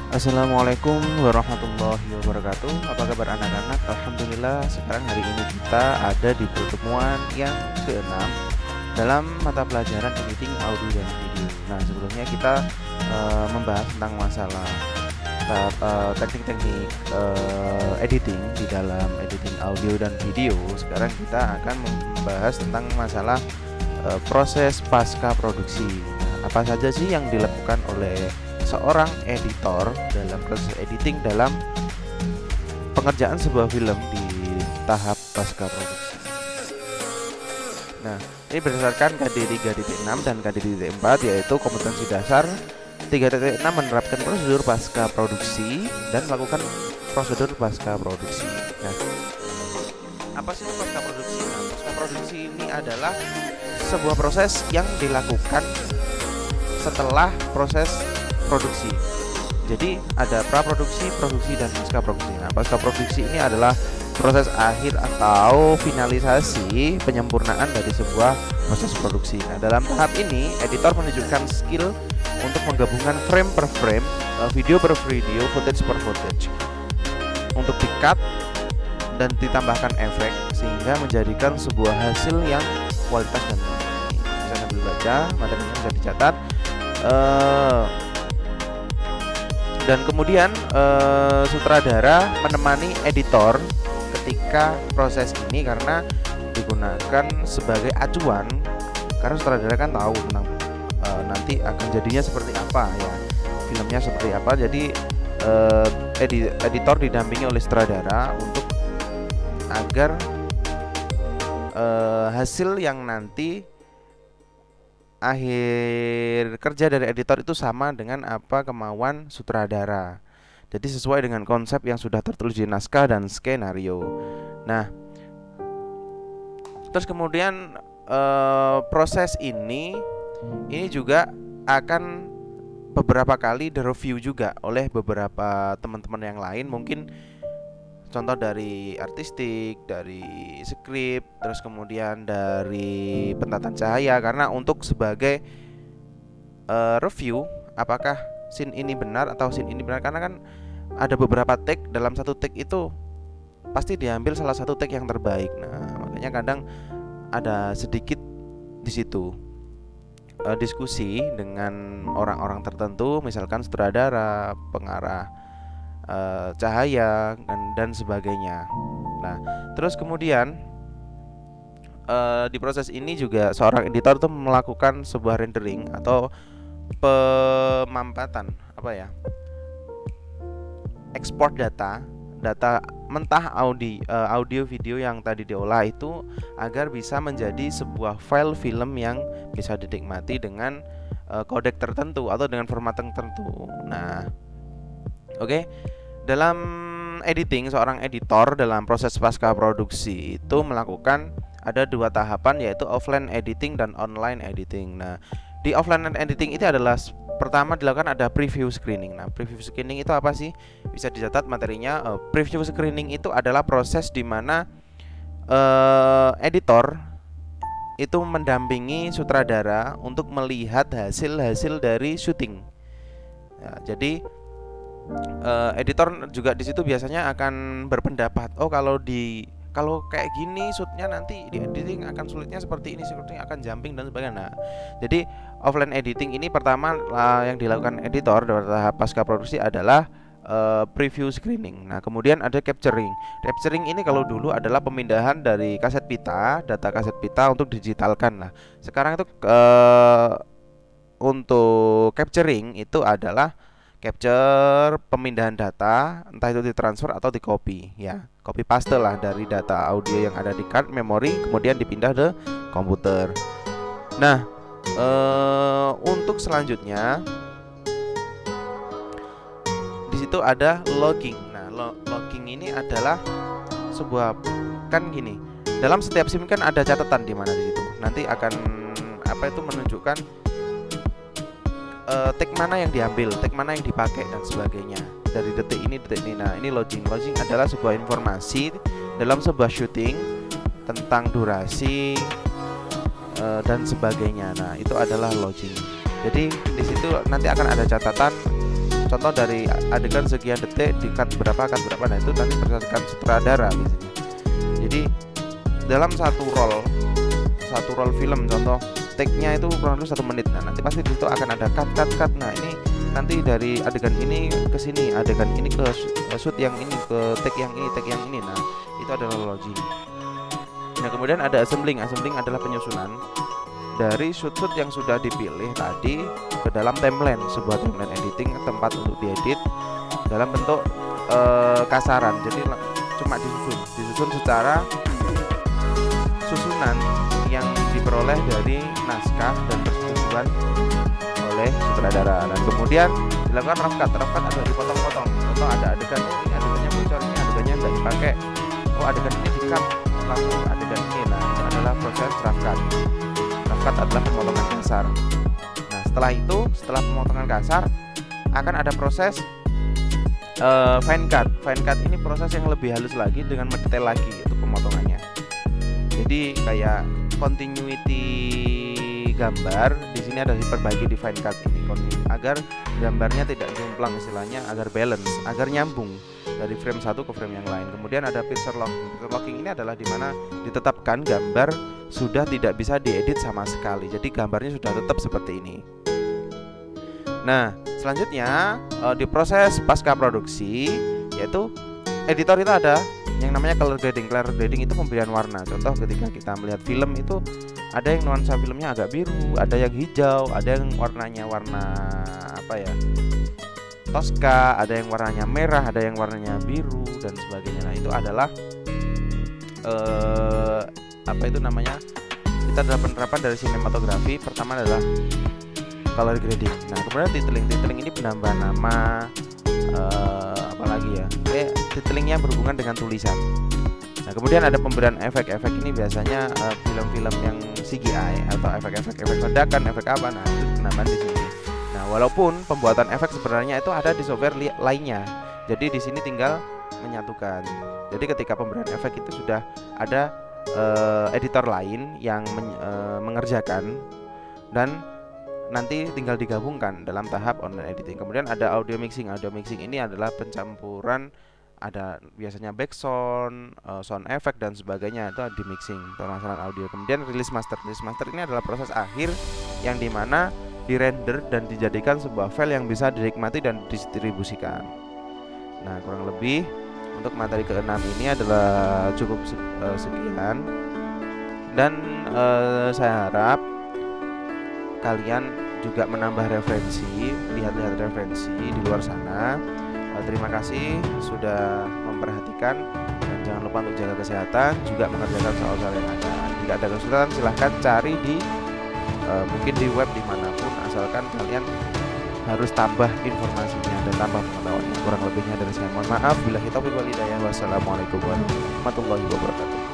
Assalamualaikum warahmatullahi wabarakatuh. Apa kabar anak-anak? Alhamdulillah, sekarang hari ini kita ada di pertemuan yang ke-6 dalam mata pelajaran editing audio dan video. Nah, sebelumnya kita membahas tentang masalah teknik-teknik editing di dalam editing audio dan video. Sekarang kita akan membahas tentang masalah proses pasca produksi. Nah, apa saja sih yang dilakukan oleh seorang editor dalam proses editing dalam pengerjaan sebuah film di tahap pasca produksi. Nah, ini berdasarkan KD 3.6 dan KD 3.4, yaitu kompetensi dasar. 3.6 menerapkan prosedur pasca produksi dan melakukan prosedur pasca produksi. Nah, apa sih pasca produksi? Nah, pasca produksi ini adalah sebuah proses yang dilakukan setelah proses produksi. Jadi ada praproduksi, produksi, dan pasca produksi. Nah, pasca produksi ini adalah proses akhir atau finalisasi penyempurnaan dari sebuah proses produksi. Nah, dalam tahap ini editor menunjukkan skill untuk menggabungkan frame per frame, video per video, footage per footage untuk di-cut dan ditambahkan efek sehingga menjadikan sebuah hasil yang kualitas dan ini. Bisa sambil baca, materinya bisa dicatat. Dan kemudian sutradara menemani editor ketika proses ini karena digunakan sebagai acuan, karena sutradara kan tahu tentang nanti akan jadinya seperti apa ya, filmnya seperti apa. Jadi editor didampingi oleh sutradara untuk agar hasil yang nanti akhir kerja dari editor itu sama dengan apa kemauan sutradara. Jadi sesuai dengan konsep yang sudah tertulis di naskah dan skenario. Nah, terus kemudian proses ini juga akan beberapa kali direview juga oleh beberapa teman-teman yang lain. Mungkin contoh dari artistik, dari skrip, terus kemudian dari pentataan cahaya, karena untuk sebagai review apakah scene ini benar atau scene ini benar, karena kan ada beberapa take, dalam satu take itu pasti diambil salah satu take yang terbaik. Nah, makanya kadang ada sedikit di situ diskusi dengan orang-orang tertentu, misalkan sutradara, pengarah cahaya dan sebagainya. Nah, terus kemudian di proses ini juga seorang editor tuh melakukan sebuah rendering atau pemampatan, ekspor data mentah audio video yang tadi diolah itu agar bisa menjadi sebuah file film yang bisa dinikmati dengan kodek tertentu atau dengan format tertentu. Nah, oke. Dalam editing, seorang editor dalam proses pasca produksi itu melakukan ada dua tahapan, yaitu offline editing dan online editing. Nah, di offline editing itu adalah pertama dilakukan ada preview screening. Nah, preview screening itu apa sih? Bisa dicatat materinya. Preview screening itu adalah proses di mana editor itu mendampingi sutradara untuk melihat hasil-hasil dari syuting. Nah, jadi editor juga di situ biasanya akan berpendapat, kalau kayak gini shootnya nanti di editing akan sulitnya seperti ini, seperti akan jumping dan sebagainya. Nah, jadi offline editing ini pertama yang dilakukan editor dalam tahap pasca produksi adalah preview screening. Nah, kemudian ada capturing. Capturing ini kalau dulu adalah pemindahan dari kaset pita, data kaset pita untuk digitalkan. Nah, sekarang itu untuk capturing itu adalah capture pemindahan data, entah itu ditransfer atau di copy, ya copy paste lah dari data audio yang ada di card memori, kemudian dipindah ke komputer. Nah, untuk selanjutnya di situ ada logging. Nah, logging ini adalah sebuah, kan gini, dalam setiap scene kan ada catatan di mana di situ. Nanti akan menunjukkan take mana yang diambil, take mana yang dipakai dan sebagainya. Dari detik ini. Nah, ini logging. Logging adalah sebuah informasi dalam sebuah syuting tentang durasi dan sebagainya. Nah, itu adalah logging. Jadi di situ nanti akan ada catatan contoh dari adegan sekian detik di cut berapa. Nah itu nanti berdasarkan sutradara biasanya. Jadi dalam satu roll film, contoh take-nya itu kurang lebih 1 menit. Nah nanti pasti di situ akan ada cut. Nah ini nanti dari adegan ini ke sini, adegan ini ke shoot yang ini, ke take yang ini. Nah itu adalah logging. Nah kemudian ada assembling adalah penyusunan dari shoot yang sudah dipilih tadi ke dalam timeline, sebuah timeline editing, tempat untuk diedit dalam bentuk kasaran. Jadi cuma disusun secara susunan yang diperoleh dari naskah dan persetujuan oleh sutradara. Dan kemudian dilakukan rough cut adalah dipotong-potong. Contoh ada adegan, ini adegannya bocor, ini adegannya nggak dipakai, adegan ini di cut langsung adegan ini. Nah ini adalah proses rough cut adalah pemotongan kasar. Nah setelah pemotongan kasar akan ada proses fine cut ini proses yang lebih halus lagi dengan mendetail lagi itu pemotongannya. Jadi kayak continuity gambar di sini ada diperbaiki di fine cut ini agar gambarnya tidak jomplang, istilahnya agar balance, agar nyambung dari frame satu ke frame yang lain. Kemudian ada picture locking ini adalah dimana ditetapkan gambar sudah tidak bisa diedit sama sekali, jadi gambarnya sudah tetap seperti ini. Nah selanjutnya di proses pasca produksi, yaitu editor itu ada yang namanya color grading. Color grading itu pemberian warna. Contoh ketika kita melihat film itu ada yang nuansa filmnya agak biru, ada yang hijau, ada yang warnanya warna Tosca, ada yang warnanya merah, ada yang warnanya biru dan sebagainya. Nah itu adalah kita adalah penerapan dari sinematografi. Pertama adalah color grading. Nah kemudian titling ini penambahan nama, titlingnya berhubungan dengan tulisan. Nah kemudian ada pemberian efek ini biasanya film-film yang CGI atau efek ledakan, efek apa. Nah itu penambahan di sini. Nah walaupun pembuatan efek sebenarnya itu ada di software lainnya, jadi di sini tinggal menyatukan. Jadi ketika pemberian efek itu sudah ada editor lain yang mengerjakan dan nanti tinggal digabungkan dalam tahap online editing. Kemudian ada audio mixing ini adalah pencampuran, ada biasanya background, sound effect dan sebagainya, itu di mixing permasalahan audio. Kemudian release master ini adalah proses akhir yang dimana dirender dan dijadikan sebuah file yang bisa dinikmati dan didistribusikan. Nah kurang lebih untuk materi ke-6 ini adalah cukup sekian, dan saya harap kalian juga menambah referensi, lihat-lihat referensi di luar sana. Terima kasih sudah memperhatikan, dan jangan lupa untuk jaga kesehatan, juga mengerjakan soal-soal yang ada. Jika ada kesulitan silahkan cari di mungkin di web dimanapun, asalkan kalian harus tambah informasinya dan tambah pengetahuannya. Kurang lebihnya dari saya mohon maaf. Billahi taufiq wal hidayah. Wassalamualaikum warahmatullahi wabarakatuh.